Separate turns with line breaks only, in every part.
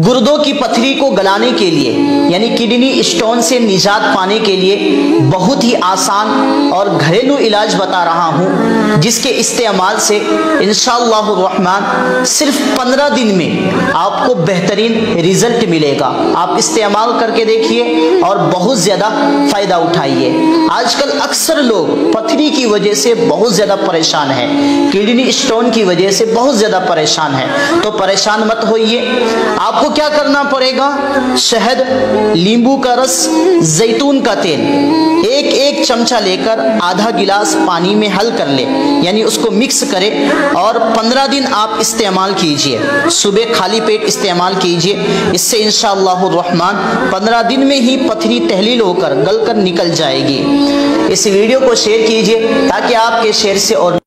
गुर्दों की पथरी को गलाने के लिए यानी किडनी स्टोन से निजात पाने के लिए बहुत ही आसान और घरेलू इलाज बता रहा हूं, जिसके इस्तेमाल से इंशाअल्लाह रहमान सिर्फ 15 दिन में आपको बेहतरीन रिजल्ट मिलेगा। आप इस्तेमाल करके देखिए और बहुत ज्यादा फायदा उठाइए। आजकल अक्सर लोग पथरी की वजह से बहुत ज्यादा परेशान है, किडनी स्टोन की वजह से बहुत ज्यादा परेशान है, तो परेशान मत होइए। आपको क्या करना पड़ेगा, शहद, नींबू का रस, जैतून का तेल एक एक चमचा लेकर आधा गिलास पानी में हल कर ले, यानी उसको मिक्स करें और 15 दिन आप इस्तेमाल कीजिए। सुबह खाली पेट इस्तेमाल कीजिए। इससे इंशाअल्लाह रहमान 15 दिन में ही पथरी तहलील होकर गलकर निकल जाएगी। इस वीडियो को शेयर कीजिए ताकि आपके शेयर से और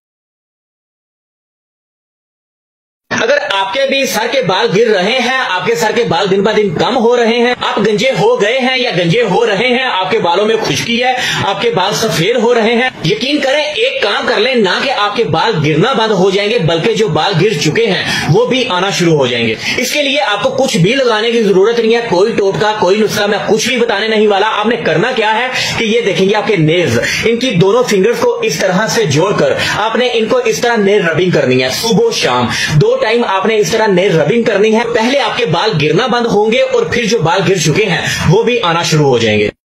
अगर आपके भी सर के बाल गिर रहे हैं, आपके सर के बाल दिन ब दिन कम हो रहे हैं, आप गंजे हो गए हैं या गंजे हो रहे हैं, आपके बालों में खुश्की है, आपके बाल सफेद हो रहे हैं, यकीन करें एक काम कर लें, ना कि आपके बाल गिरना बंद हो जाएंगे बल्कि जो बाल गिर चुके हैं वो भी आना शुरू हो जाएंगे। इसके लिए आपको कुछ भी लगाने की जरूरत नहीं है, कोई टोटका, कोई नुस्खा मैं कुछ भी बताने नहीं वाला। आपने करना क्या है कि ये देखेंगे आपके नेल्स, इनकी दोनों फिंगर्स को इस तरह से जोड़कर आपने इनको इस तरह नेल रबिंग करनी है। सुबह शाम 2 टाइम आपने इस तरह नेल रबिंग करनी है। पहले आपके बाल गिरना बंद होंगे और फिर जो बाल गिर चुके हैं वो भी आना शुरू हो जाएंगे।